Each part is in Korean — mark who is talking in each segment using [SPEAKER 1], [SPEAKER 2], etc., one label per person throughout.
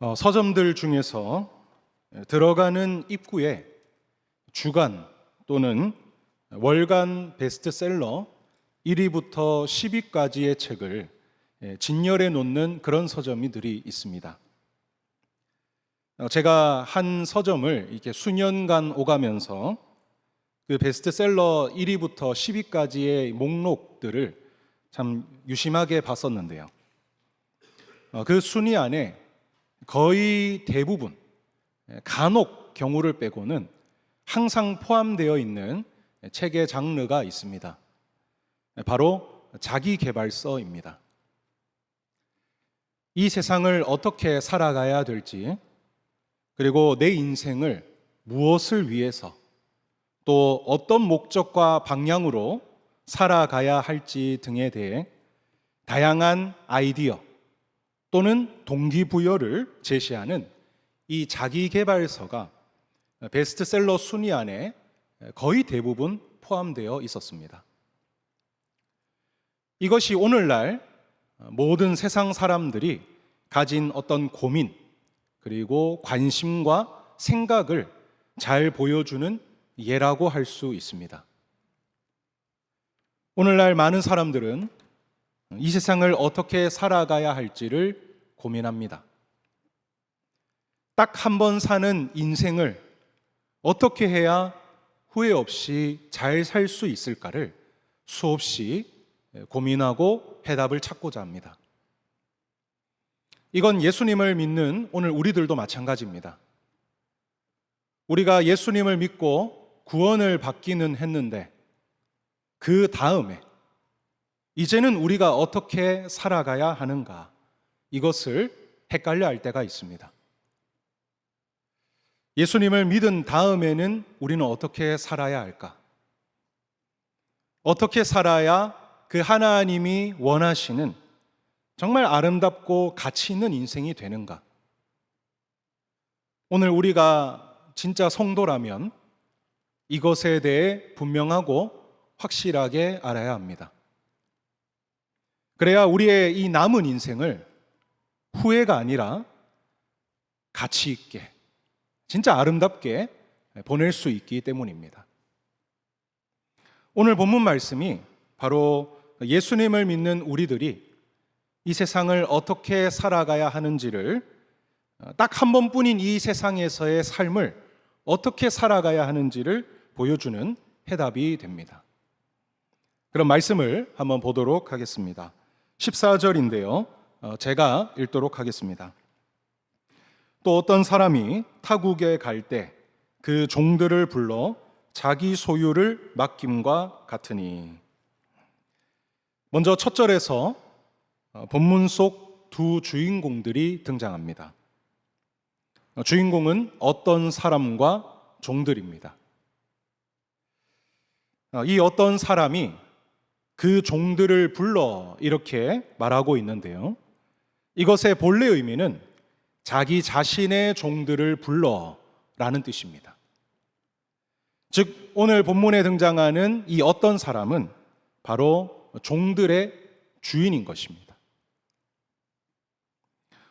[SPEAKER 1] 서점들 중에서 들어가는 입구에 주간 또는 월간 베스트셀러 1위부터 10위까지의 책을 진열해 놓는 그런 서점들이 있습니다. 제가 한 서점을 이렇게 수년간 오가면서 그 베스트셀러 1위부터 10위까지의 목록들을 참 유심하게 봤었는데요. 그 순위 안에 거의 대부분, 간혹 경우를 빼고는 항상 포함되어 있는 책의 장르가 있습니다. 바로 자기계발서입니다. 이 세상을 어떻게 살아가야 될지, 그리고 내 인생을 무엇을 위해서 또 어떤 목적과 방향으로 살아가야 할지 등에 대해 다양한 아이디어 또는 동기부여를 제시하는 이 자기계발서가 베스트셀러 순위 안에 거의 대부분 포함되어 있었습니다. 이것이 오늘날 모든 세상 사람들이 가진 어떤 고민, 그리고 관심과 생각을 잘 보여주는 예라고 할 수 있습니다. 오늘날 많은 사람들은 이 세상을 어떻게 살아가야 할지를 고민합니다. 딱 한 번 사는 인생을 어떻게 해야 후회 없이 잘 살 수 있을까를 수없이 고민하고 해답을 찾고자 합니다. 이건 예수님을 믿는 오늘 우리들도 마찬가지입니다. 우리가 예수님을 믿고 구원을 받기는 했는데 그 다음에 이제는 우리가 어떻게 살아가야 하는가, 이것을 헷갈려 할 때가 있습니다. 예수님을 믿은 다음에는 우리는 어떻게 살아야 할까? 어떻게 살아야 그 하나님이 원하시는 정말 아름답고 가치 있는 인생이 되는가? 오늘 우리가 진짜 성도라면 이것에 대해 분명하고 확실하게 알아야 합니다. 그래야 우리의 이 남은 인생을 후회가 아니라 가치 있게, 진짜 아름답게 보낼 수 있기 때문입니다. 오늘 본문 말씀이 바로 예수님을 믿는 우리들이 이 세상을 어떻게 살아가야 하는지를, 딱 한 번뿐인 이 세상에서의 삶을 어떻게 살아가야 하는지를 보여주는 해답이 됩니다. 그럼 말씀을 한번 보도록 하겠습니다. 14절인데요. 제가 읽도록 하겠습니다. 또 어떤 사람이 타국에 갈 때 그 종들을 불러 자기 소유를 맡김과 같으니. 먼저 첫 절에서 본문 속 두 주인공들이 등장합니다. 주인공은 어떤 사람과 종들입니다. 이 어떤 사람이 그 종들을 불러 이렇게 말하고 있는데요. 이것의 본래 의미는 자기 자신의 종들을 불러라는 뜻입니다. 즉 오늘 본문에 등장하는 이 어떤 사람은 바로 종들의 주인인 것입니다.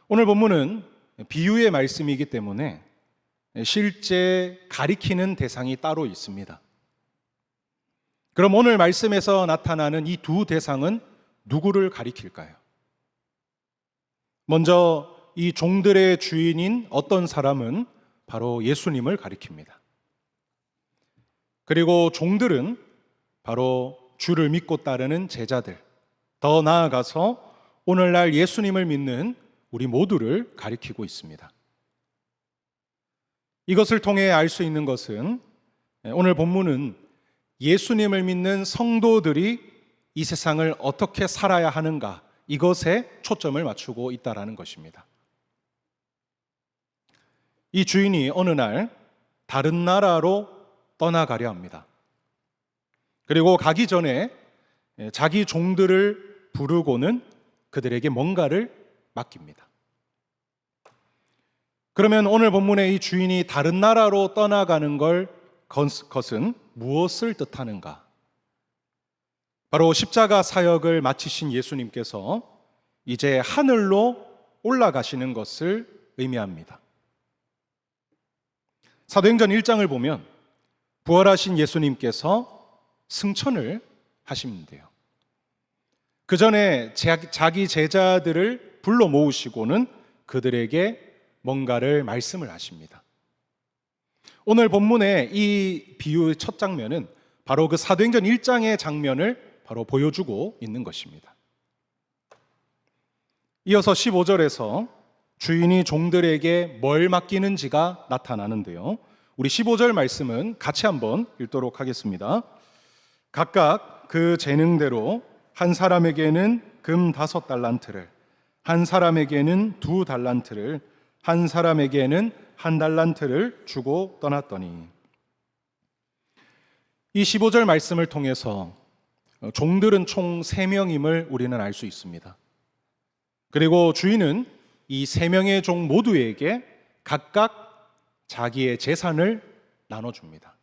[SPEAKER 1] 오늘 본문은 비유의 말씀이기 때문에 실제 가리키는 대상이 따로 있습니다. 그럼 오늘 말씀에서 나타나는 이 두 대상은 누구를 가리킬까요? 먼저 이 종들의 주인인 어떤 사람은 바로 예수님을 가리킵니다. 그리고 종들은 바로 주를 믿고 따르는 제자들, 더 나아가서 오늘날 예수님을 믿는 우리 모두를 가리키고 있습니다. 이것을 통해 알 수 있는 것은 오늘 본문은 예수님을 믿는 성도들이 이 세상을 어떻게 살아야 하는가, 이것에 초점을 맞추고 있다는 것입니다. 이 주인이 어느 날 다른 나라로 떠나가려 합니다. 그리고 가기 전에 자기 종들을 부르고는 그들에게 뭔가를 맡깁니다. 그러면 오늘 본문의 이 주인이 다른 나라로 떠나가는 것은 무엇을 뜻하는가? 바로 십자가 사역을 마치신 예수님께서 이제 하늘로 올라가시는 것을 의미합니다. 사도행전 1장을 보면 부활하신 예수님께서 승천을 하시는데요. 그 전에 자기 제자들을 불러 모으시고는 그들에게 뭔가를 말씀을 하십니다. 오늘 본문의 이 비유의 첫 장면은 바로 그 사도행전 1장의 장면을 바로 보여주고 있는 것입니다. 이어서 15절에서 주인이 종들에게 뭘 맡기는지가 나타나는데요. 우리 15절 말씀은 같이 한번 읽도록 하겠습니다. 각각 그 재능대로 한 사람에게는 금 5달란트를, 한 사람에게는 2달란트를, 한 사람에게는 1달란트를 주고 떠났더니, 이 15절 말씀을 통해서 종들은 총 3명임을 우리는 알 수 있습니다. 그리고 주인은 이 3명의 종 모두에게 각각 자기의 재산을 나눠줍니다.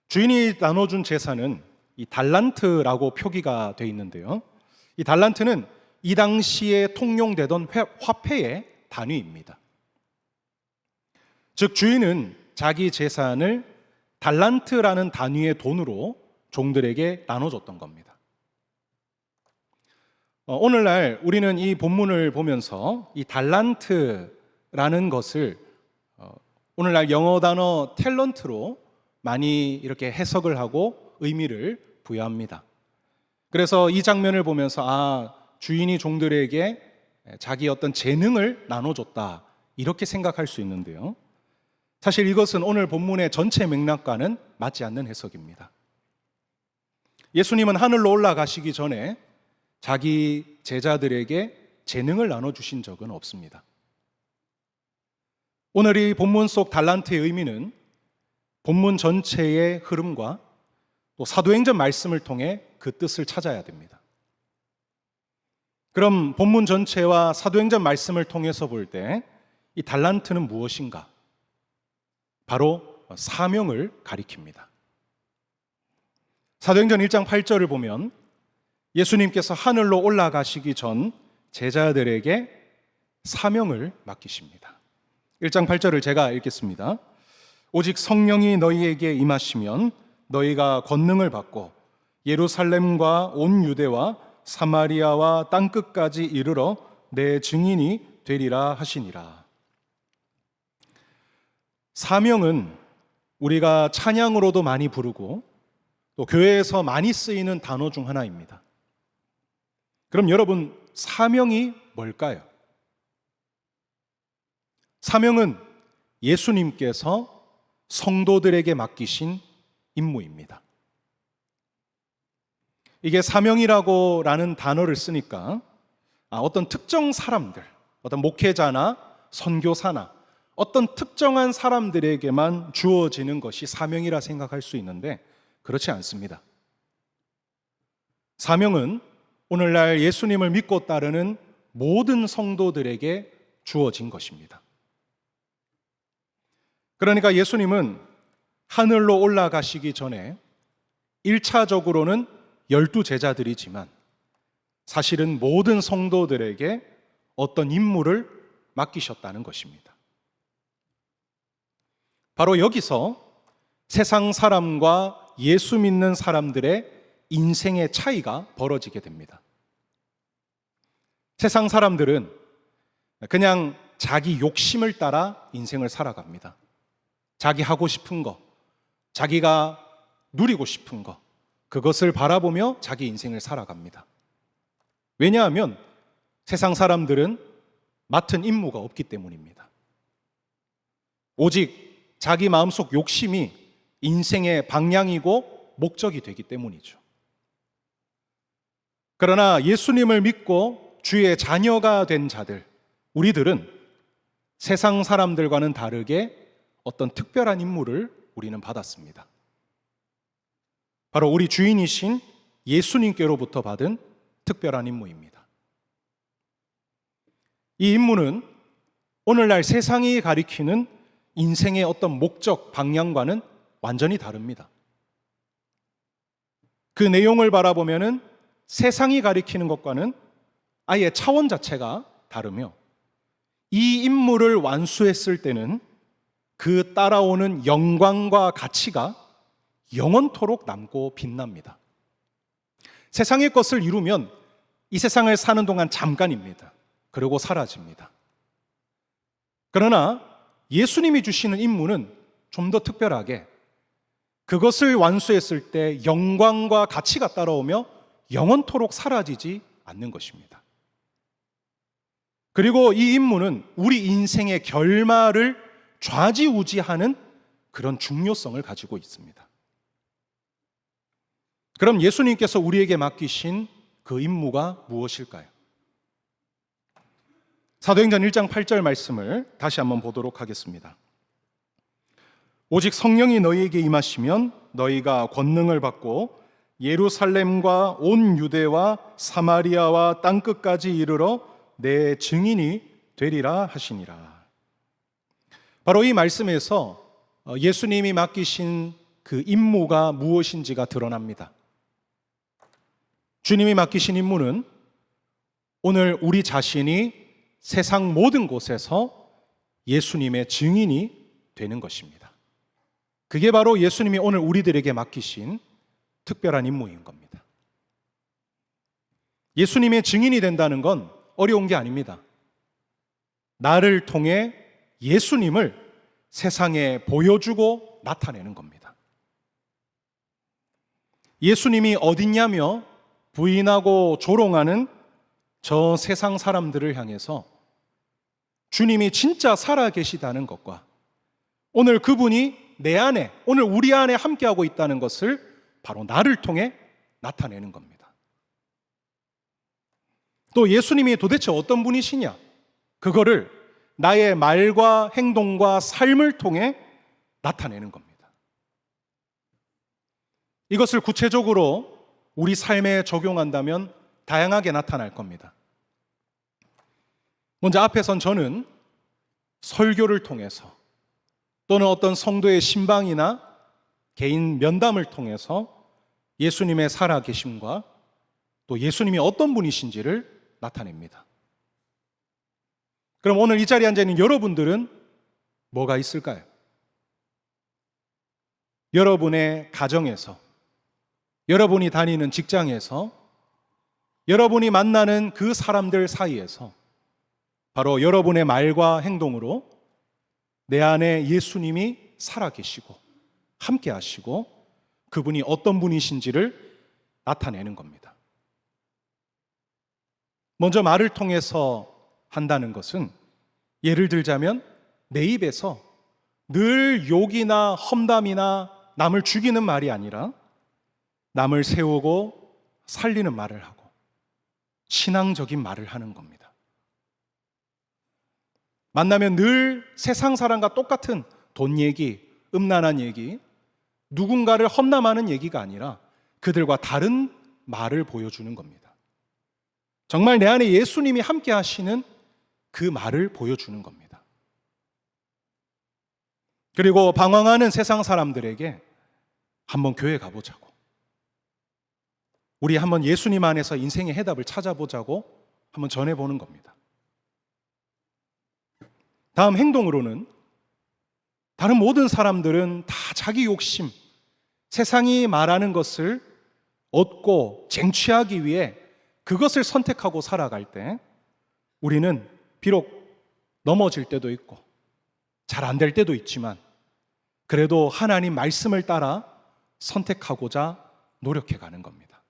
[SPEAKER 1] 주인이 나눠준 재산은 이 달란트라고 표기가 되어 있는데요. 이 달란트는 이 당시에 통용되던 화폐의 단위입니다. 즉 주인은 자기 재산을 달란트라는 단위의 돈으로 종들에게 나눠줬던 겁니다. 오늘날 우리는 이 본문을 보면서 이 달란트라는 것을 오늘날 영어 단어 탤런트로 많이 이렇게 해석을 하고 의미를 부여합니다. 그래서 이 장면을 보면서 주인이 종들에게 자기 어떤 재능을 나눠줬다 이렇게 생각할 수 있는데요. 사실 이것은 오늘 본문의 전체 맥락과는 맞지 않는 해석입니다. 예수님은 하늘로 올라가시기 전에 자기 제자들에게 재능을 나눠주신 적은 없습니다. 오늘 이 본문 속 달란트의 의미는 본문 전체의 흐름과 또 사도행전 말씀을 통해 그 뜻을 찾아야 됩니다. 그럼 본문 전체와 사도행전 말씀을 통해서 볼 때 이 달란트는 무엇인가? 바로 사명을 가리킵니다. 사도행전 1장 8절을 보면 예수님께서 하늘로 올라가시기 전 제자들에게 사명을 맡기십니다. 1장 8절을 제가 읽겠습니다. 오직 성령이 너희에게 임하시면 너희가 권능을 받고 예루살렘과 온 유대와 사마리아와 땅끝까지 이르러 내 증인이 되리라 하시니라. 사명은 우리가 찬양으로도 많이 부르고 또 교회에서 많이 쓰이는 단어 중 하나입니다. 그럼 여러분, 사명이 뭘까요? 사명은 예수님께서 성도들에게 맡기신 임무입니다. 이게 사명이라는 단어를 쓰니까 어떤 특정 사람들, 어떤 목회자나 선교사나 어떤 특정한 사람들에게만 주어지는 것이 사명이라 생각할 수 있는데 그렇지 않습니다. 사명은 오늘날 예수님을 믿고 따르는 모든 성도들에게 주어진 것입니다. 그러니까 예수님은 하늘로 올라가시기 전에 1차적으로는 12제자들이지만 사실은 모든 성도들에게 어떤 임무를 맡기셨다는 것입니다. 바로 여기서 세상 사람과 예수 믿는 사람들의 인생의 차이가 벌어지게 됩니다. 세상 사람들은 그냥 자기 욕심을 따라 인생을 살아갑니다. 자기 하고 싶은 거, 자기가 누리고 싶은 거, 그것을 바라보며 자기 인생을 살아갑니다. 왜냐하면 세상 사람들은 맡은 임무가 없기 때문입니다. 오직 자기 마음속 욕심이 인생의 방향이고 목적이 되기 때문이죠. 그러나 예수님을 믿고 주의 자녀가 된 자들, 우리들은 세상 사람들과는 다르게 어떤 특별한 임무를 우리는 받았습니다. 바로 우리 주인이신 예수님께로부터 받은 특별한 임무입니다. 이 임무는 오늘날 세상이 가리키는 인생의 어떤 목적, 방향과는 완전히 다릅니다. 그 내용을 바라보면은 세상이 가리키는 것과는 아예 차원 자체가 다르며 이 임무를 완수했을 때는 그 따라오는 영광과 가치가 영원토록 남고 빛납니다. 세상의 것을 이루면 이 세상을 사는 동안 잠깐입니다. 그리고 사라집니다. 그러나 예수님이 주시는 임무는 좀 더 특별하게 그것을 완수했을 때 영광과 가치가 따라오며 영원토록 사라지지 않는 것입니다. 그리고 이 임무는 우리 인생의 결말을 좌지우지하는 그런 중요성을 가지고 있습니다. 그럼 예수님께서 우리에게 맡기신 그 임무가 무엇일까요? 사도행전 1장 8절 말씀을 다시 한번 보도록 하겠습니다. 오직 성령이 너희에게 임하시면 너희가 권능을 받고 예루살렘과 온 유대와 사마리아와 땅끝까지 이르러 내 증인이 되리라 하시니라. 바로 이 말씀에서 예수님이 맡기신 그 임무가 무엇인지가 드러납니다. 주님이 맡기신 임무는 오늘 우리 자신이 세상 모든 곳에서 예수님의 증인이 되는 것입니다. 그게 바로 예수님이 오늘 우리들에게 맡기신 특별한 임무인 겁니다. 예수님의 증인이 된다는 건 어려운 게 아닙니다. 나를 통해 예수님을 세상에 보여주고 나타내는 겁니다. 예수님이 어딨냐며 부인하고 조롱하는 저 세상 사람들을 향해서 주님이 진짜 살아계시다는 것과 오늘 그분이 내 안에, 오늘 우리 안에 함께하고 있다는 것을 바로 나를 통해 나타내는 겁니다. 또 예수님이 도대체 어떤 분이시냐? 그거를 나의 말과 행동과 삶을 통해 나타내는 겁니다. 이것을 구체적으로 우리 삶에 적용한다면 다양하게 나타날 겁니다. 먼저 앞에선 저는 설교를 통해서 또는 어떤 성도의 신방이나 개인 면담을 통해서 예수님의 살아계심과 또 예수님이 어떤 분이신지를 나타냅니다. 그럼 오늘 이 자리에 앉아있는 여러분들은 뭐가 있을까요? 여러분의 가정에서, 여러분이 다니는 직장에서, 여러분이 만나는 그 사람들 사이에서 바로 여러분의 말과 행동으로 내 안에 예수님이 살아계시고 함께 하시고 그분이 어떤 분이신지를 나타내는 겁니다. 먼저 말을 통해서 한다는 것은 예를 들자면 내 입에서 늘 욕이나 험담이나 남을 죽이는 말이 아니라 남을 세우고 살리는 말을 하고 신앙적인 말을 하는 겁니다. 만나면 늘 세상 사람과 똑같은 돈 얘기, 음란한 얘기, 누군가를 험담하는 얘기가 아니라 그들과 다른 말을 보여주는 겁니다. 정말 내 안에 예수님이 함께 하시는 그 말을 보여주는 겁니다. 그리고 방황하는 세상 사람들에게 한번 교회 가보자고, 우리 한번 예수님 안에서 인생의 해답을 찾아보자고 한번 전해보는 겁니다. 다음 행동으로는 다른 모든 사람들은 다 자기 욕심, 세상이 말하는 것을 얻고 쟁취하기 위해 그것을 선택하고 살아갈 때 우리는 비록 넘어질 때도 있고 잘 안 될 때도 있지만 그래도 하나님 말씀을 따라 선택하고자 노력해가는 겁니다.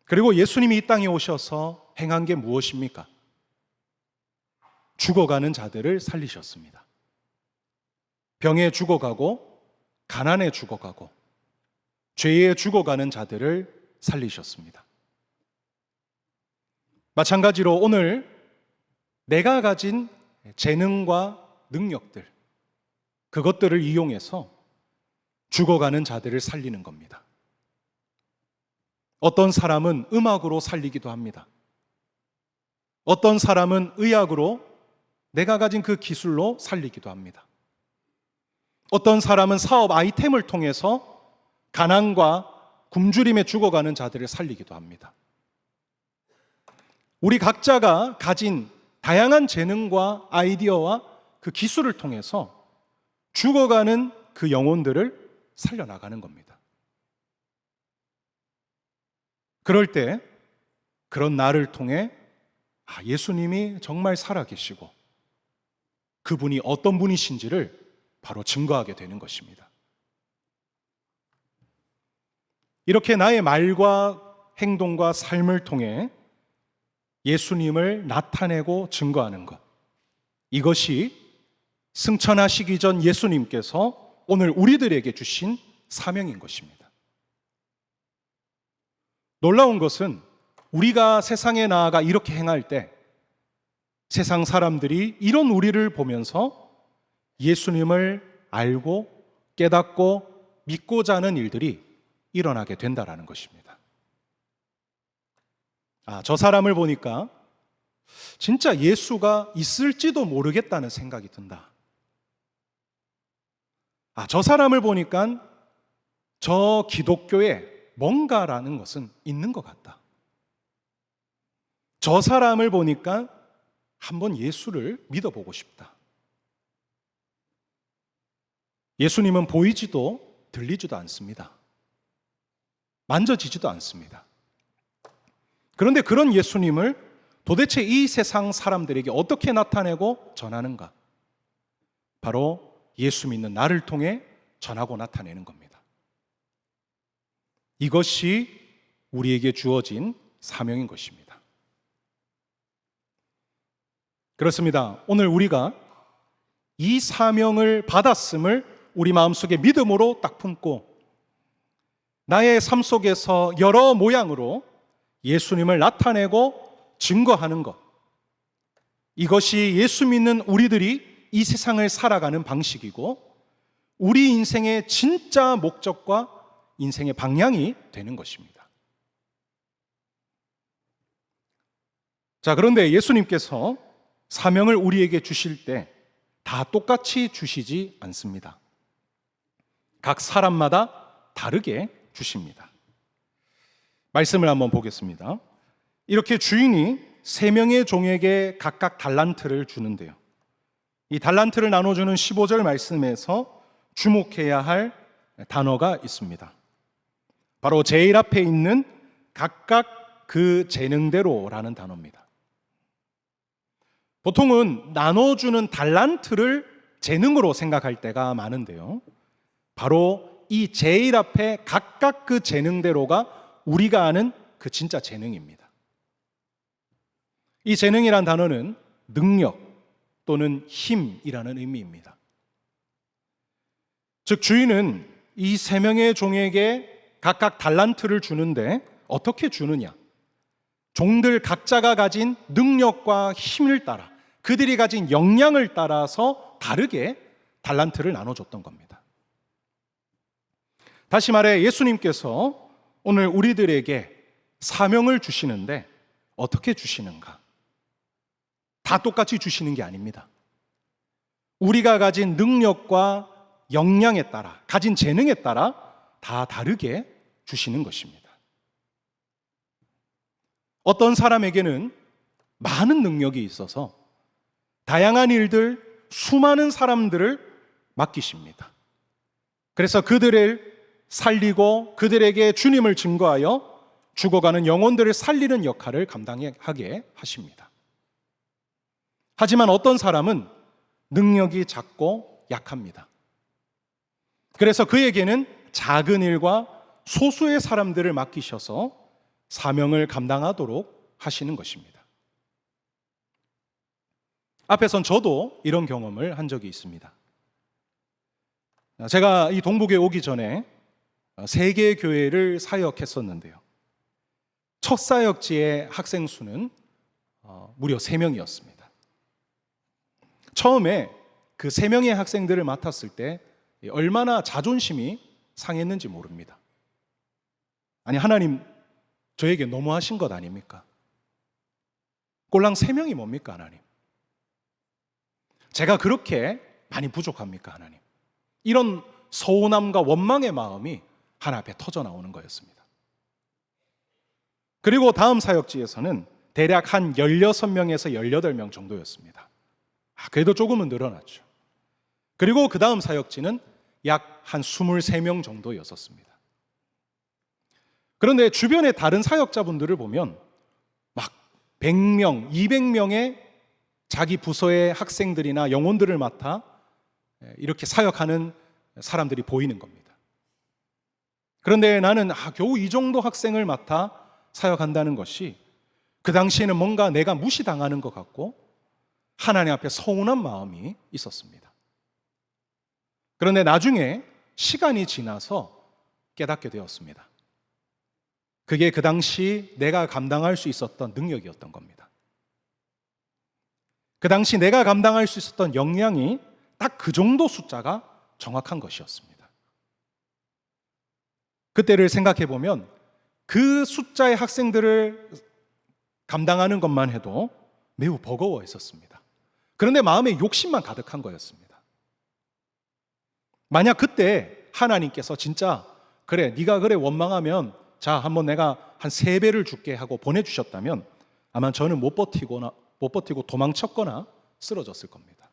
[SPEAKER 1] 그리고 예수님이 이 땅에 오셔서 행한 게 무엇입니까? 죽어가는 자들을 살리셨습니다. 병에 죽어가고 가난에 죽어가고 죄에 죽어가는 자들을 살리셨습니다. 마찬가지로 오늘 내가 가진 재능과 능력들, 그것들을 이용해서 죽어가는 자들을 살리는 겁니다. 어떤 사람은 음악으로 살리기도 합니다. 어떤 사람은 의학으로 내가 가진 그 기술로 살리기도 합니다. 어떤 사람은 사업 아이템을 통해서 가난과 굶주림에 죽어가는 자들을 살리기도 합니다. 우리 각자가 가진 다양한 재능과 아이디어와 그 기술을 통해서 죽어가는 그 영혼들을 살려나가는 겁니다. 그럴 때 그런 나를 통해 예수님이 정말 살아계시고 그분이 어떤 분이신지를 바로 증거하게 되는 것입니다. 이렇게 나의 말과 행동과 삶을 통해 예수님을 나타내고 증거하는 것, 이것이 승천하시기 전 예수님께서 오늘 우리들에게 주신 사명인 것입니다. 놀라운 것은 우리가 세상에 나아가 이렇게 행할 때 세상 사람들이 이런 우리를 보면서 예수님을 알고 깨닫고 믿고자 하는 일들이 일어나게 된다라는 것입니다. 저 사람을 보니까 진짜 예수가 있을지도 모르겠다는 생각이 든다. 저 사람을 보니까 저 기독교에 뭔가라는 것은 있는 것 같다. 저 사람을 보니까 한번 예수를 믿어보고 싶다. 예수님은 보이지도 들리지도 않습니다. 만져지지도 않습니다. 그런데 그런 예수님을 도대체 이 세상 사람들에게 어떻게 나타내고 전하는가? 바로 예수 믿는 나를 통해 전하고 나타내는 겁니다. 이것이 우리에게 주어진 사명인 것입니다. 그렇습니다. 오늘 우리가 이 사명을 받았음을 우리 마음속에 믿음으로 딱 품고 나의 삶 속에서 여러 모양으로 예수님을 나타내고 증거하는 것, 이것이 예수 믿는 우리들이 이 세상을 살아가는 방식이고 우리 인생의 진짜 목적과 인생의 방향이 되는 것입니다. 그런데 예수님께서 사명을 우리에게 주실 때 다 똑같이 주시지 않습니다. 각 사람마다 다르게 주십니다. 말씀을 한번 보겠습니다. 이렇게 주인이 3명의 종에게 각각 달란트를 주는데요. 이 달란트를 나눠주는 15절 말씀에서 주목해야 할 단어가 있습니다. 바로 제일 앞에 있는 각각 그 재능대로라는 단어입니다. 보통은 나눠주는 달란트를 재능으로 생각할 때가 많은데요. 바로 이 제일 앞에 각각 그 재능대로가 우리가 아는 그 진짜 재능입니다. 이 재능이란 단어는 능력 또는 힘이라는 의미입니다. 즉 주인은 이 3명의 종에게 각각 달란트를 주는데 어떻게 주느냐? 종들 각자가 가진 능력과 힘을 따라 그들이 가진 역량을 따라서 다르게 달란트를 나눠줬던 겁니다. 다시 말해 예수님께서 오늘 우리들에게 사명을 주시는데 어떻게 주시는가? 다 똑같이 주시는 게 아닙니다. 우리가 가진 능력과 역량에 따라, 가진 재능에 따라 다 다르게 주시는 것입니다. 어떤 사람에게는 많은 능력이 있어서 다양한 일들, 수많은 사람들을 맡기십니다. 그래서 그들을 살리고 그들에게 주님을 증거하여 죽어가는 영혼들을 살리는 역할을 감당하게 하십니다. 하지만 어떤 사람은 능력이 작고 약합니다. 그래서 그에게는 작은 일과 소수의 사람들을 맡기셔서 사명을 감당하도록 하시는 것입니다. 앞에선 저도 이런 경험을 한 적이 있습니다. 제가 이 동북에 오기 전에 3개의 교회를 사역했었는데요. 첫 사역지의 학생 수는 무려 3명이었습니다. 처음에 그 3명의 학생들을 맡았을 때 얼마나 자존심이 상했는지 모릅니다. 아니, 하나님 저에게 너무하신 것 아닙니까? 꼴랑 3명이 뭡니까, 하나님? 제가 그렇게 많이 부족합니까, 하나님? 이런 서운함과 원망의 마음이 하나 앞에 터져 나오는 거였습니다. 그리고 다음 사역지에서는 대략 한 16명에서 18명 정도였습니다. 그래도 조금은 늘어났죠. 그리고 그 다음 사역지는 약 한 23명 정도였었습니다. 그런데 주변의 다른 사역자분들을 보면 막 100명, 200명의 자기 부서의 학생들이나 영혼들을 맡아 이렇게 사역하는 사람들이 보이는 겁니다. 그런데 나는 겨우 이 정도 학생을 맡아 사역한다는 것이 그 당시에는 뭔가 내가 무시당하는 것 같고 하나님 앞에 서운한 마음이 있었습니다. 그런데 나중에 시간이 지나서 깨닫게 되었습니다. 그게 그 당시 내가 감당할 수 있었던 능력이었던 겁니다. 그 당시 내가 감당할 수 있었던 역량이 딱 그 정도 숫자가 정확한 것이었습니다. 그때를 생각해 보면 그 숫자의 학생들을 감당하는 것만 해도 매우 버거워했었습니다. 그런데 마음에 욕심만 가득한 거였습니다. 만약 그때 하나님께서 진짜 그래 네가 그래 원망하면 자 한번 내가 한 3배를 줄게 하고 보내주셨다면 아마 저는 못 버티고 도망쳤거나 쓰러졌을 겁니다.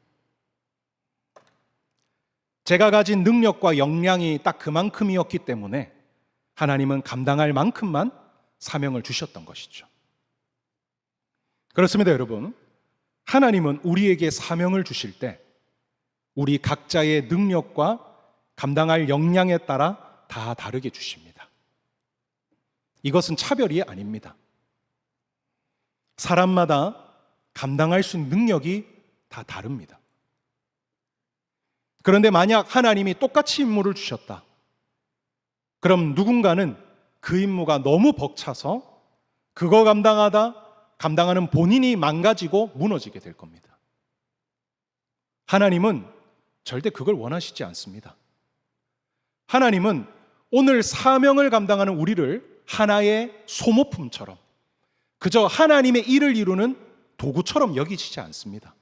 [SPEAKER 1] 제가 가진 능력과 역량이 딱 그만큼이었기 때문에 하나님은 감당할 만큼만 사명을 주셨던 것이죠. 그렇습니다, 여러분. 하나님은 우리에게 사명을 주실 때 우리 각자의 능력과 감당할 역량에 따라 다 다르게 주십니다. 이것은 차별이 아닙니다. 사람마다 감당할 수 있는 능력이 다 다릅니다. 그런데 만약 하나님이 똑같이 임무를 주셨다. 그럼 누군가는 그 임무가 너무 벅차서 그거 감당하는 본인이 망가지고 무너지게 될 겁니다. 하나님은 절대 그걸 원하시지 않습니다. 하나님은 오늘 사명을 감당하는 우리를 하나의 소모품처럼 그저 하나님의 일을 이루는 도구처럼 여기시지 않습니다.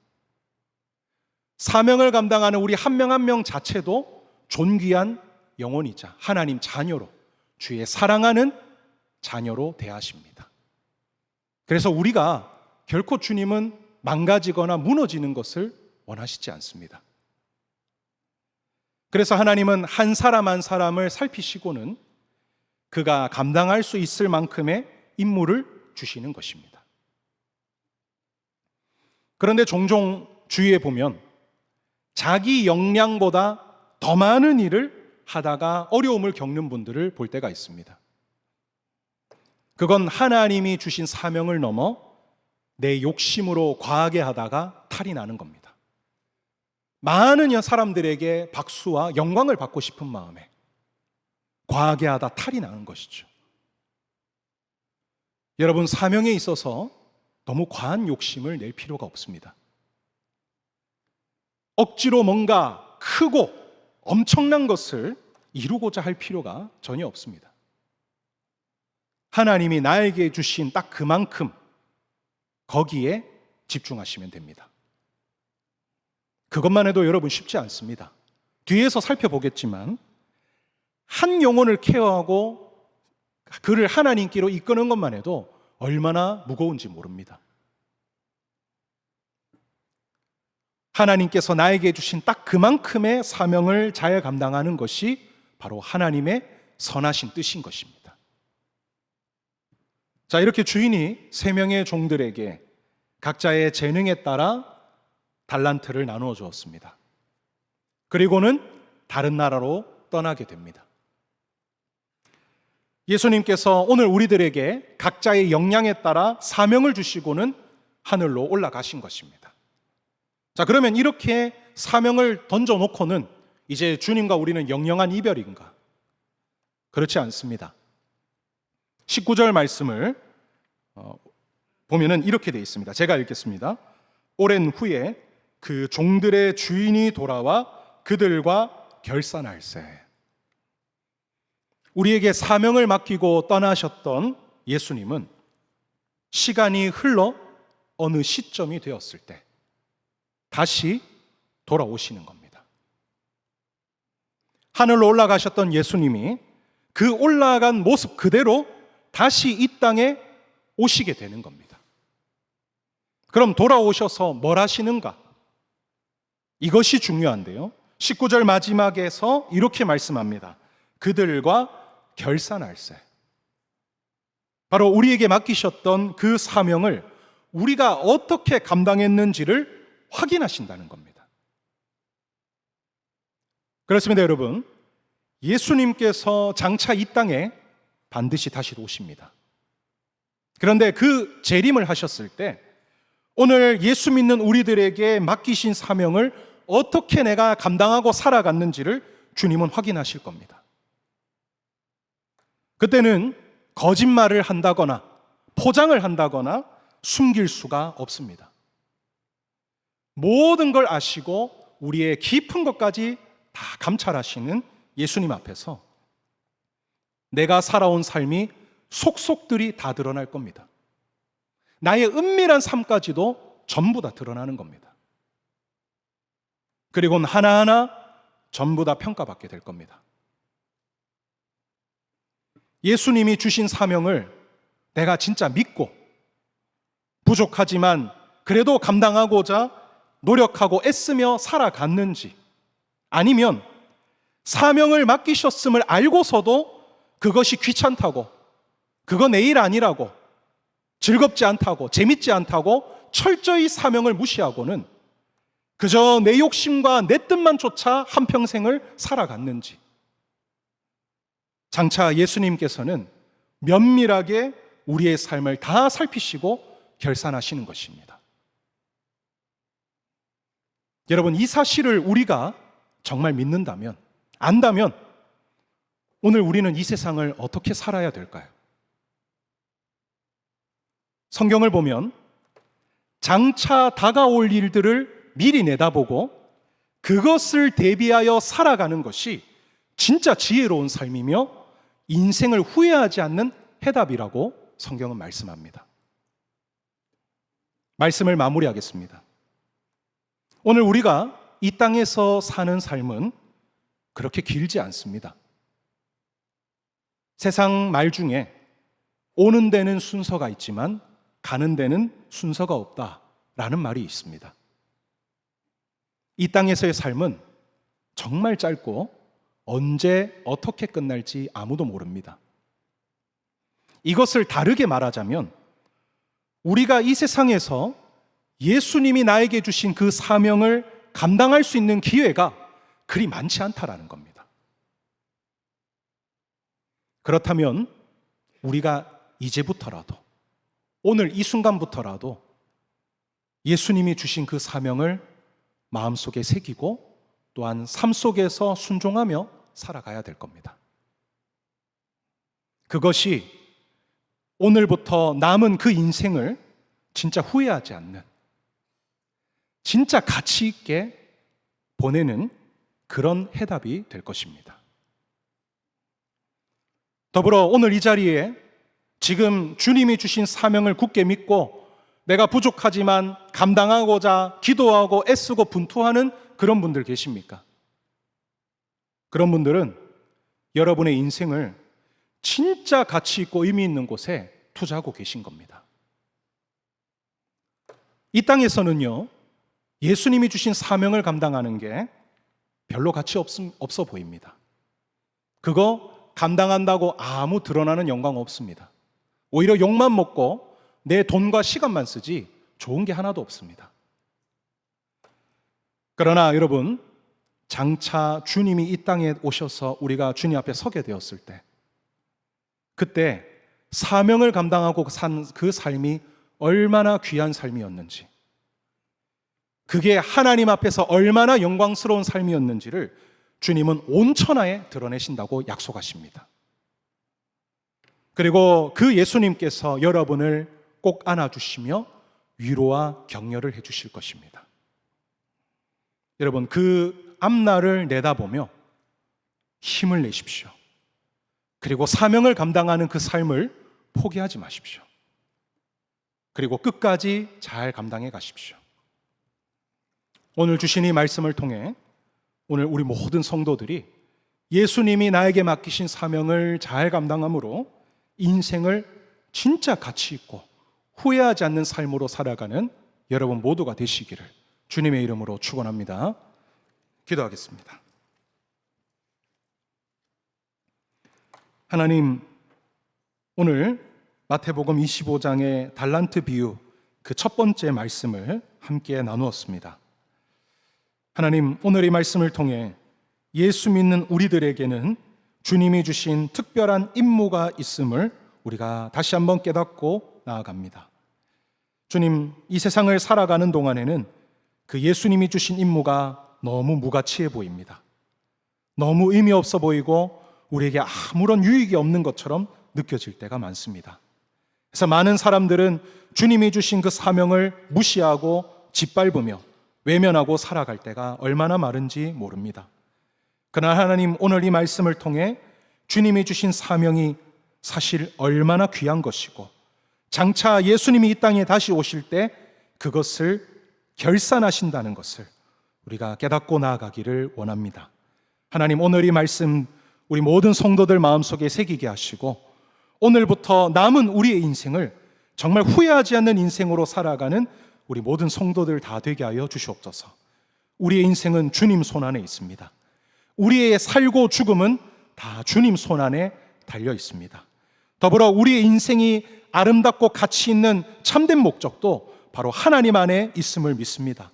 [SPEAKER 1] 사명을 감당하는 우리 한 명 한 명 자체도 존귀한 영혼이자 하나님 자녀로 주의 사랑하는 자녀로 대하십니다. 그래서 우리가 결코 주님은 망가지거나 무너지는 것을 원하시지 않습니다. 그래서 하나님은 한 사람 한 사람을 살피시고는 그가 감당할 수 있을 만큼의 임무를 주시는 것입니다. 그런데 종종 주위에 보면 자기 역량보다 더 많은 일을 하다가 어려움을 겪는 분들을 볼 때가 있습니다. 그건 하나님이 주신 사명을 넘어 내 욕심으로 과하게 하다가 탈이 나는 겁니다. 많은 사람들에게 박수와 영광을 받고 싶은 마음에 과하게 하다 탈이 나는 것이죠. 여러분, 사명에 있어서 너무 과한 욕심을 낼 필요가 없습니다. 억지로 뭔가 크고 엄청난 것을 이루고자 할 필요가 전혀 없습니다. 하나님이 나에게 주신 딱 그만큼 거기에 집중하시면 됩니다. 그것만 해도 여러분 쉽지 않습니다. 뒤에서 살펴보겠지만 한 영혼을 케어하고 그를 하나님께로 이끄는 것만 해도 얼마나 무거운지 모릅니다. 하나님께서 나에게 주신 딱 그만큼의 사명을 잘 감당하는 것이 바로 하나님의 선하신 뜻인 것입니다. 자, 이렇게 주인이 3명의 종들에게 각자의 재능에 따라 달란트를 나누어 주었습니다. 그리고는 다른 나라로 떠나게 됩니다. 예수님께서 오늘 우리들에게 각자의 역량에 따라 사명을 주시고는 하늘로 올라가신 것입니다. 자, 그러면 이렇게 사명을 던져놓고는 이제 주님과 우리는 영영한 이별인가? 그렇지 않습니다. 19절 말씀을 보면은 이렇게 되어 있습니다. 제가 읽겠습니다. 오랜 후에 그 종들의 주인이 돌아와 그들과 결산할세. 우리에게 사명을 맡기고 떠나셨던 예수님은 시간이 흘러 어느 시점이 되었을 때 다시 돌아오시는 겁니다. 하늘로 올라가셨던 예수님이 그 올라간 모습 그대로 다시 이 땅에 오시게 되는 겁니다. 그럼 돌아오셔서 뭘 하시는가? 이것이 중요한데요. 19절 마지막에서 이렇게 말씀합니다. 그들과 결산할세. 바로 우리에게 맡기셨던 그 사명을 우리가 어떻게 감당했는지를 확인하신다는 겁니다. 그렇습니다, 여러분. 예수님께서 장차 이 땅에 반드시 다시 오십니다. 그런데 그 재림을 하셨을 때 오늘 예수 믿는 우리들에게 맡기신 사명을 어떻게 내가 감당하고 살아갔는지를 주님은 확인하실 겁니다. 그때는 거짓말을 한다거나 포장을 한다거나 숨길 수가 없습니다. 모든 걸 아시고 우리의 깊은 것까지 다 감찰하시는 예수님 앞에서 내가 살아온 삶이 속속들이 다 드러날 겁니다. 나의 은밀한 삶까지도 전부 다 드러나는 겁니다. 그리고는 하나하나 전부 다 평가받게 될 겁니다. 예수님이 주신 사명을 내가 진짜 믿고 부족하지만 그래도 감당하고자 노력하고 애쓰며 살아갔는지, 아니면 사명을 맡기셨음을 알고서도 그것이 귀찮다고, 그거 내 일 아니라고, 즐겁지 않다고, 재밌지 않다고 철저히 사명을 무시하고는 그저 내 욕심과 내 뜻만 쫓아 한평생을 살아갔는지, 장차 예수님께서는 면밀하게 우리의 삶을 다 살피시고 결산하시는 것입니다. 여러분, 이 사실을 우리가 정말 믿는다면, 안다면 오늘 우리는 이 세상을 어떻게 살아야 될까요? 성경을 보면 장차 다가올 일들을 미리 내다보고 그것을 대비하여 살아가는 것이 진짜 지혜로운 삶이며 인생을 후회하지 않는 해답이라고 성경은 말씀합니다. 말씀을 마무리하겠습니다. 오늘 우리가 이 땅에서 사는 삶은 그렇게 길지 않습니다. 세상 말 중에 오는 데는 순서가 있지만 가는 데는 순서가 없다라는 말이 있습니다. 이 땅에서의 삶은 정말 짧고 언제 어떻게 끝날지 아무도 모릅니다. 이것을 다르게 말하자면 우리가 이 세상에서 예수님이 나에게 주신 그 사명을 감당할 수 있는 기회가 그리 많지 않다라는 겁니다. 그렇다면 우리가 이제부터라도, 오늘 이 순간부터라도 예수님이 주신 그 사명을 마음속에 새기고 또한 삶 속에서 순종하며 살아가야 될 겁니다. 그것이 오늘부터 남은 그 인생을 진짜 후회하지 않는, 진짜 가치 있게 보내는 그런 해답이 될 것입니다. 더불어 오늘 이 자리에 지금 주님이 주신 사명을 굳게 믿고 내가 부족하지만 감당하고자 기도하고 애쓰고 분투하는 그런 분들 계십니까? 그런 분들은 여러분의 인생을 진짜 가치 있고 의미 있는 곳에 투자하고 계신 겁니다. 이 땅에서는요, 예수님이 주신 사명을 감당하는 게 별로 가치 없어 보입니다. 그거 감당한다고 아무 드러나는 영광 없습니다. 오히려 욕만 먹고 내 돈과 시간만 쓰지 좋은 게 하나도 없습니다. 그러나 여러분, 장차 주님이 이 땅에 오셔서 우리가 주님 앞에 서게 되었을 때, 그때 사명을 감당하고 산 그 삶이 얼마나 귀한 삶이었는지, 그게 하나님 앞에서 얼마나 영광스러운 삶이었는지를 주님은 온 천하에 드러내신다고 약속하십니다. 그리고 그 예수님께서 여러분을 꼭 안아주시며 위로와 격려를 해주실 것입니다. 여러분, 그 앞날을 내다보며 힘을 내십시오. 그리고 사명을 감당하는 그 삶을 포기하지 마십시오. 그리고 끝까지 잘 감당해 가십시오. 오늘 주신 이 말씀을 통해 오늘 우리 모든 성도들이 예수님이 나에게 맡기신 사명을 잘 감당함으로 인생을 진짜 가치 있고 후회하지 않는 삶으로 살아가는 여러분 모두가 되시기를 주님의 이름으로 축원합니다. 기도하겠습니다. 하나님, 오늘 마태복음 25장의 달란트 비유 그 첫 번째 말씀을 함께 나누었습니다. 하나님, 오늘 이 말씀을 통해 예수 믿는 우리들에게는 주님이 주신 특별한 임무가 있음을 우리가 다시 한번 깨닫고 나아갑니다. 주님, 이 세상을 살아가는 동안에는 그 예수님이 주신 임무가 너무 무가치해 보입니다. 너무 의미 없어 보이고 우리에게 아무런 유익이 없는 것처럼 느껴질 때가 많습니다. 그래서 많은 사람들은 주님이 주신 그 사명을 무시하고 짓밟으며 외면하고 살아갈 때가 얼마나 많은지 모릅니다. 그러나 하나님, 오늘 이 말씀을 통해 주님이 주신 사명이 사실 얼마나 귀한 것이고 장차 예수님이 이 땅에 다시 오실 때 그것을 결산하신다는 것을 우리가 깨닫고 나아가기를 원합니다. 하나님, 오늘 이 말씀 우리 모든 성도들 마음속에 새기게 하시고 오늘부터 남은 우리의 인생을 정말 후회하지 않는 인생으로 살아가는 우리 모든 성도들 다 되게 하여 주시옵소서. 우리의 인생은 주님 손안에 있습니다. 우리의 살고 죽음은 다 주님 손안에 달려 있습니다. 더불어 우리의 인생이 아름답고 가치 있는 참된 목적도 바로 하나님 안에 있음을 믿습니다.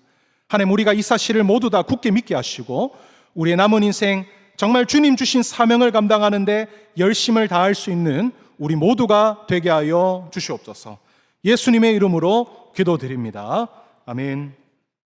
[SPEAKER 1] 하나님, 우리가 이 사실을 모두 다 굳게 믿게 하시고 우리의 남은 인생 정말 주님 주신 사명을 감당하는데 열심을 다할 수 있는 우리 모두가 되게 하여 주시옵소서. 예수님의 이름으로 기도드립니다. 아멘.